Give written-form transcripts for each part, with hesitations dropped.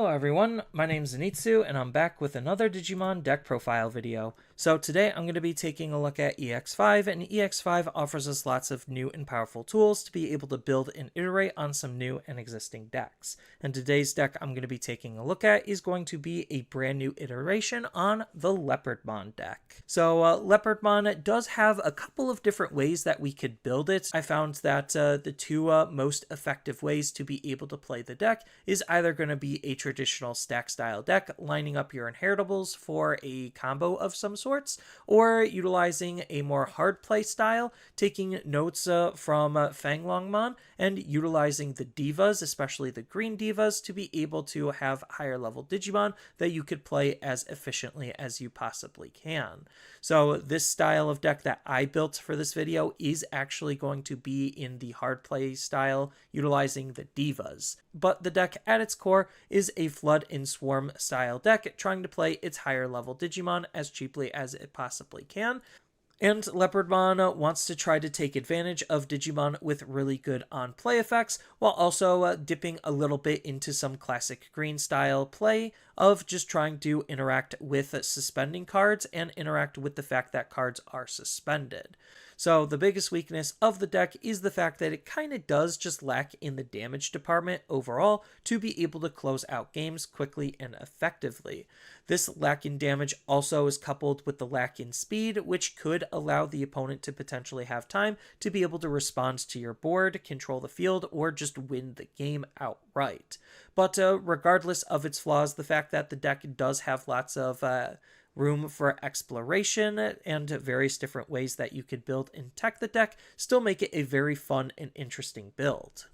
Hello everyone, my name is Zenitsu and I'm back with another Digimon deck profile video. So today I'm going to be taking a look at EX05, and EX5 offers us lots of new and powerful tools to be able to build and iterate on some new and existing decks. And today's deck I'm going to be taking a look at is going to be a brand new iteration on the Leopardmon deck. So Leopardmon does have a couple of different ways that we could build it. I found that the two most effective ways to be able to play the deck is either going to be a traditional stack style deck, lining up your inheritables for a combo of some sorts, or utilizing a more hard play style, taking notes from Fanglongmon and utilizing the divas, especially the green divas, to be able to have higher level Digimon that you could play as efficiently as you possibly can. So this style of deck that I built for this video is actually going to be in the hard play style, utilizing the divas. But the deck at its core is a Flood and Swarm style deck, trying to play its higher level Digimon as cheaply as it possibly can. And Leopardmon wants to try to take advantage of Digimon with really good on-play effects, while also dipping a little bit into some classic green style play of just trying to interact with suspending cards and interact with the fact that cards are suspended. So the biggest weakness of the deck is the fact that it kind of does just lack in the damage department overall to be able to close out games quickly and effectively. This lack in damage also is coupled with the lack in speed, which could allow the opponent to potentially have time to be able to respond to your board, control the field, or just win the game outright. But regardless of its flaws, the fact that the deck does have lots of room for exploration and various different ways that you could build and tech the deck still make it a very fun and interesting build.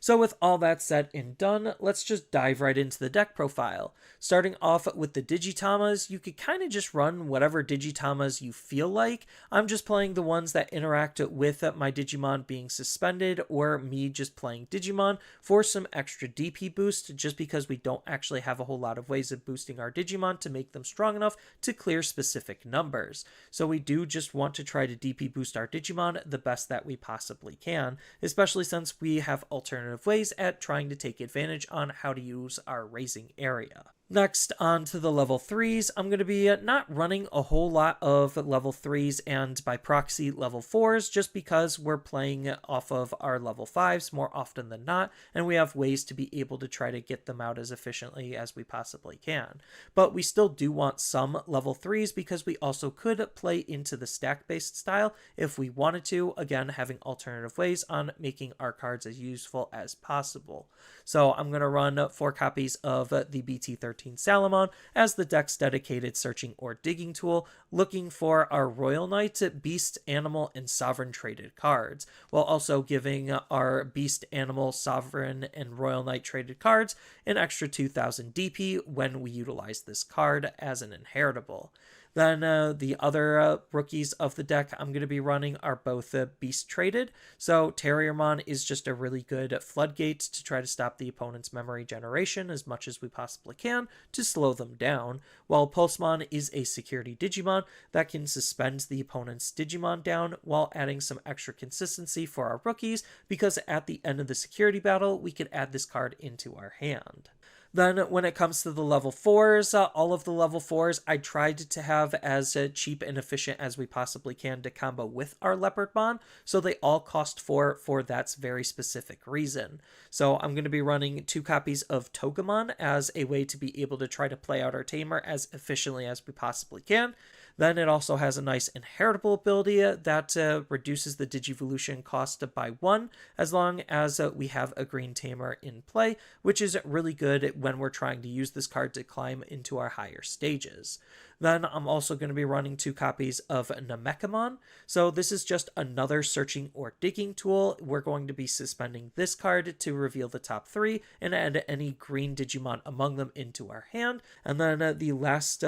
So with all that said and done, let's just dive right into the deck profile. Starting off with the Digitamas, you could kind of just run whatever Digitamas you feel like. I'm just playing the ones that interact with my Digimon being suspended, or me just playing Digimon for some extra DP boost, just because we don't actually have a whole lot of ways of boosting our Digimon to make them strong enough to clear specific numbers. So we do just want to try to DP boost our Digimon the best that we possibly can, especially since we have alternative ways at trying to take advantage on how to use our raising area. Next, on to the level 3s, I'm going to be not running a whole lot of level 3s and by proxy level 4s, just because we're playing off of our level 5s more often than not, and we have ways to be able to try to get them out as efficiently as we possibly can. But we still do want some level 3s because we also could play into the stack-based style if we wanted to, again having alternative ways on making our cards as useful as possible. So I'm going to run 4 copies of the BT13 Salamon as the deck's dedicated searching or digging tool, looking for our Royal Knight, Beast, Animal, and Sovereign traded cards, while also giving our Beast, Animal, Sovereign, and Royal Knight traded cards an extra 2000 DP when we utilize this card as an inheritable. Then the other rookies of the deck I'm going to be running are both Beast traded. So Terriermon is just a really good floodgate to try to stop the opponent's memory generation as much as we possibly can to slow them down, while Pulsemon is a security Digimon that can suspend the opponent's Digimon down while adding some extra consistency for our rookies, because at the end of the security battle we could add this card into our hand. Then when it comes to the level 4s, all of the level 4s I tried to have as cheap and efficient as we possibly can to combo with our Leopardmon, so they all cost 4 for that very specific reason. So I'm going to be running 2 copies of Togemon as a way to be able to try to play out our Tamer as efficiently as we possibly can. Then it also has a nice inheritable ability that reduces the Digivolution cost by 1, as long as we have a green Tamer in play, which is really good when we're trying to use this card to climb into our higher stages. Then I'm also going to be running 2 copies of Namekamon. So this is just another searching or digging tool. We're going to be suspending this card to reveal the top 3 and add any green Digimon among them into our hand. And then the last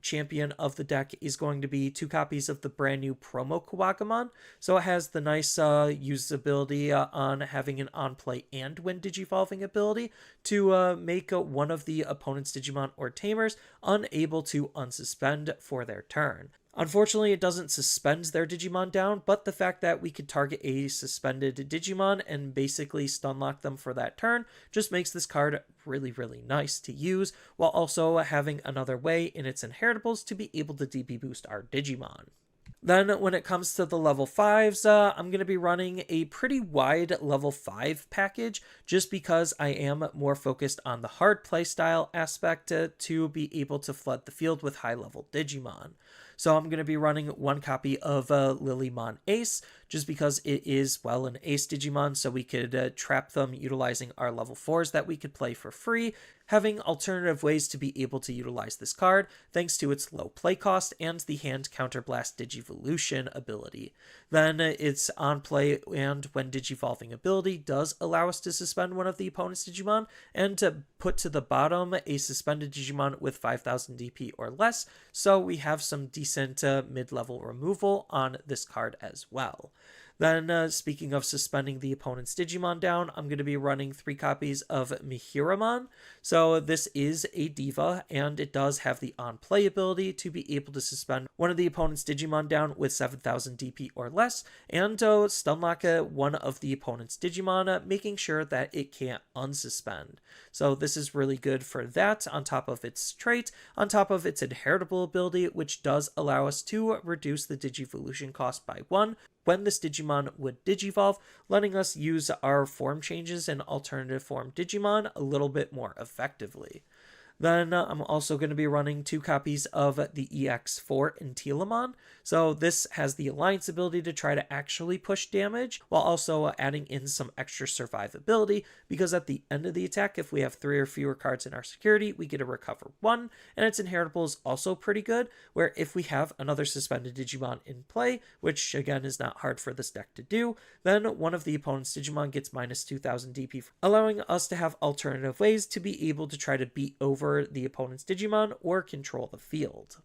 champion of the deck is going to be 2 copies of the brand new promo Kawagamon. So it has the nice usability on having an on-play and when digivolving ability to make one of the opponent's Digimon or Tamers unable to unsuspend for their turn. Unfortunately, it doesn't suspend their Digimon down, but the fact that we could target a suspended Digimon and basically stun lock them for that turn just makes this card really, really nice to use, while also having another way in its inheritables to be able to DP boost our Digimon. Then when it comes to the level 5s, I'm going to be running a pretty wide level 5 package just because I am more focused on the hard playstyle aspect to be able to flood the field with high level Digimon. So I'm going to be running one copy of Lilymon Ace just because it is, well, an Ace Digimon, so we could trap them utilizing our level 4s that we could play for free, having alternative ways to be able to utilize this card thanks to its low play cost and the hand counterblast Digivolution ability. Then its on play and when Digivolving ability does allow us to suspend one of the opponent's Digimon and to put to the bottom a suspended Digimon with 5000 DP or less, so we have some decent mid-level removal on this card as well. Then, speaking of suspending the opponent's Digimon down, I'm going to be running 3 copies of Mihiramon. So this is a Diva, and it does have the on-play ability to be able to suspend one of the opponent's Digimon down with 7000 DP or less, and stunlock one of the opponent's Digimon, making sure that it can't unsuspend. So this is really good for that, on top of its trait, on top of its inheritable ability, which does allow us to reduce the Digivolution cost by 1, when this Digimon would Digivolve, letting us use our form changes and alternative form Digimon a little bit more effectively. Then I'm also going to be running 2 copies of the EX04 Intilamon. So this has the Alliance ability to try to actually push damage, while also adding in some extra survivability, because at the end of the attack, if we have 3 or fewer cards in our security, we get to recover 1, and its inheritable is also pretty good, where if we have another suspended Digimon in play, which again is not hard for this deck to do, then one of the opponent's Digimon gets minus 2000 DP, allowing us to have alternative ways to be able to try to beat over the opponent's Digimon or control the field.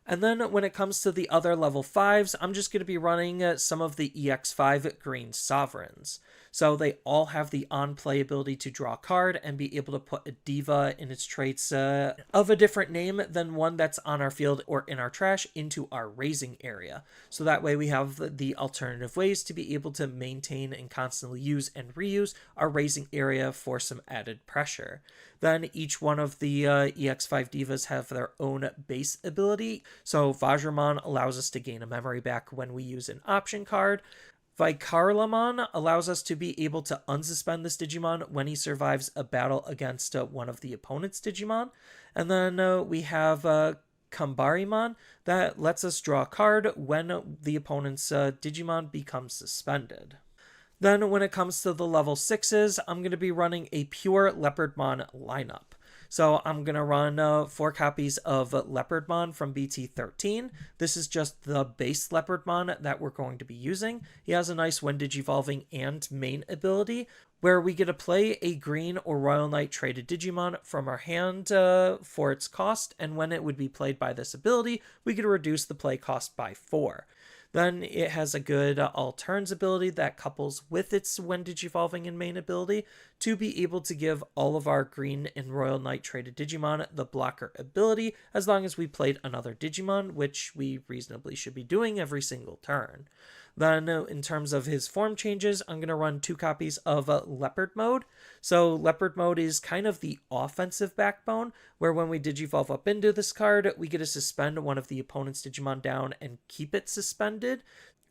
And then when it comes to the other level 5s, I'm just going to be running some of the EX05 Green Sovereigns. So they all have the on-play ability to draw a card and be able to put a Diva in its traits of a different name than one that's on our field or in our trash into our raising area. So that way we have the alternative ways to be able to maintain and constantly use and reuse our raising area for some added pressure. Then each one of the EX5 Divas have their own base ability. So Vajramon allows us to gain a memory back when we use an option card. Vikarlamon allows us to be able to unsuspend this Digimon when he survives a battle against one of the opponent's Digimon. And then we have Kambarimon that lets us draw a card when the opponent's Digimon becomes suspended. Then when it comes to the level 6s, I'm going to be running a pure Leopardmon lineup. So I'm going to run 4 copies of Leopardmon from BT13. This is just the base Leopardmon that we're going to be using. He has a nice when Digivolving and main ability, where we get to play a green or Royal Knight traded Digimon from our hand for its cost, and when it would be played by this ability, we get to reduce the play cost by 4. Then it has a good all turns ability that couples with its when Digivolving and main ability to be able to give all of our green and Royal Knight traded Digimon the blocker ability as long as we played another Digimon, which we reasonably should be doing every single turn. Then in terms of his form changes, I'm going to run 2 copies of Leopard Mode. So Leopard Mode is kind of the offensive backbone, where when we Digivolve up into this card, we get to suspend one of the opponent's Digimon down and keep it suspended.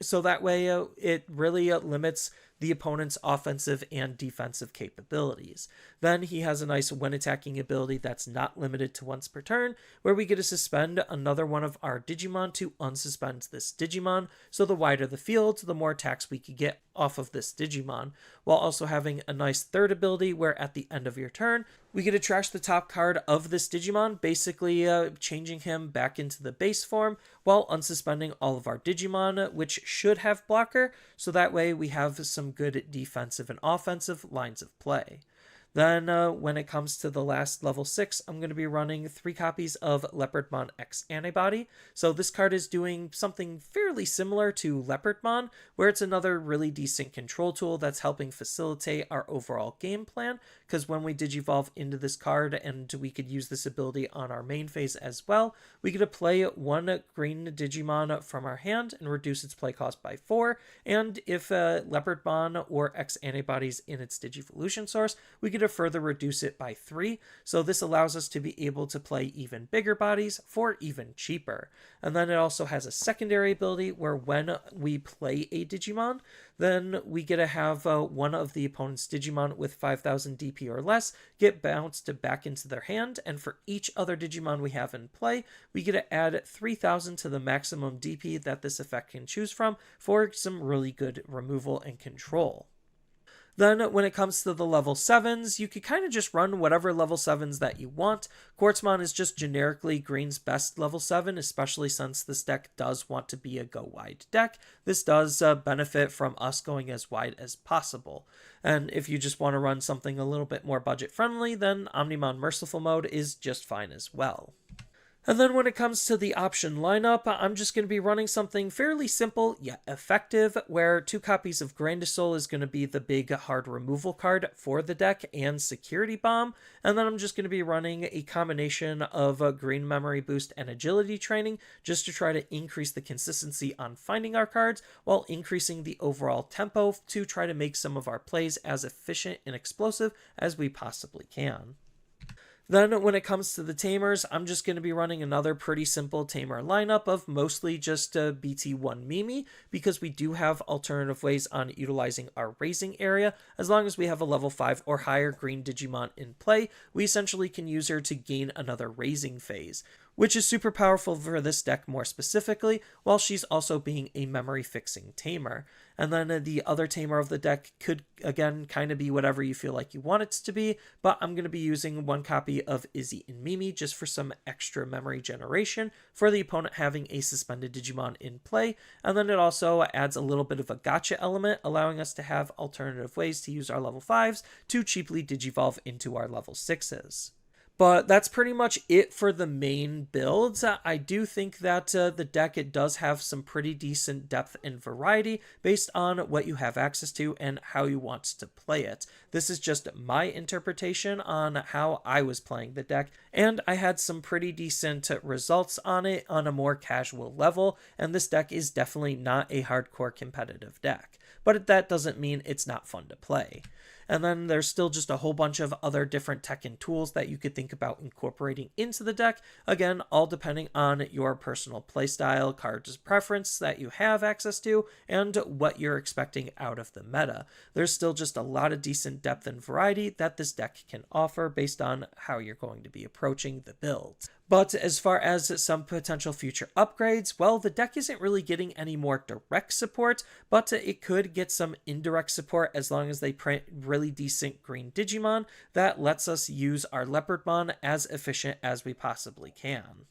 So that way it really limits the opponent's offensive and defensive capabilities. Then he has a nice when attacking ability that's not limited to once per turn, where we get to suspend another one of our Digimon to unsuspend this Digimon, so the wider the field, the more attacks we could get off of this Digimon, while also having a nice third ability where at the end of your turn, we get to trash the top card of this Digimon, basically changing him back into the base form, while unsuspending all of our Digimon, which should have blocker, so that way we have some good defensive and offensive lines of play. Then when it comes to the last level 6, I'm going to be running 3 copies of Leopardmon X Antibody. So this card is doing something fairly similar to Leopardmon, where it's another really decent control tool that's helping facilitate our overall game plan, because when we Digivolve into this card and we could use this ability on our main phase as well, we get to play 1 green Digimon from our hand and reduce its play cost by 4, and if Leopardmon or X Antibodies in its Digivolution source, we get to further reduce it by 3, so this allows us to be able to play even bigger bodies for even cheaper. And then it also has a secondary ability where when we play a Digimon, then we get to have one of the opponent's Digimon with 5000 DP or less get bounced back into their hand, and for each other Digimon we have in play, we get to add 3000 to the maximum DP that this effect can choose from for some really good removal and control. Then when it comes to the level 7s, you could kind of just run whatever level 7s that you want. Quartzmon is just generically green's best level 7, especially since this deck does want to be a go wide deck. This does benefit from us going as wide as possible. And if you just want to run something a little bit more budget friendly, then Omnimon Merciful Mode is just fine as well. And then when it comes to the option lineup, I'm just going to be running something fairly simple yet effective, where 2 copies of Grandisol is going to be the big hard removal card for the deck and Security Bomb, and then I'm just going to be running a combination of Green Memory Boost and Agility Training just to try to increase the consistency on finding our cards while increasing the overall tempo to try to make some of our plays as efficient and explosive as we possibly can. Then when it comes to the Tamers, I'm just going to be running another pretty simple Tamer lineup of mostly just BT1 Mimi, because we do have alternative ways on utilizing our raising area. As long as we have a level 5 or higher green Digimon in play, we essentially can use her to gain another raising phase, which is super powerful for this deck more specifically, while she's also being a memory fixing Tamer. And then the other Tamer of the deck could, again, kind of be whatever you feel like you want it to be, but I'm going to be using 1 copy of Izzy and Mimi just for some extra memory generation for the opponent having a suspended Digimon in play, and then it also adds a little bit of a gotcha element, allowing us to have alternative ways to use our level 5s to cheaply Digivolve into our level 6s. But that's pretty much it for the main builds. I do think that the deck, it does have some pretty decent depth and variety based on what you have access to and how you want to play it. This is just my interpretation on how I was playing the deck, and I had some pretty decent results on it on a more casual level, and this deck is definitely not a hardcore competitive deck. But that doesn't mean it's not fun to play. And then there's still just a whole bunch of other different tech and tools that you could think about incorporating into the deck. Again, all depending on your personal playstyle, cards preference that you have access to, and what you're expecting out of the meta. There's still just a lot of decent depth and variety that this deck can offer based on how you're going to be approaching the builds. But as far as some potential future upgrades, well, the deck isn't really getting any more direct support, but it could get some indirect support as long as they print really decent green Digimon that lets us use our Leopardmon as efficient as we possibly can.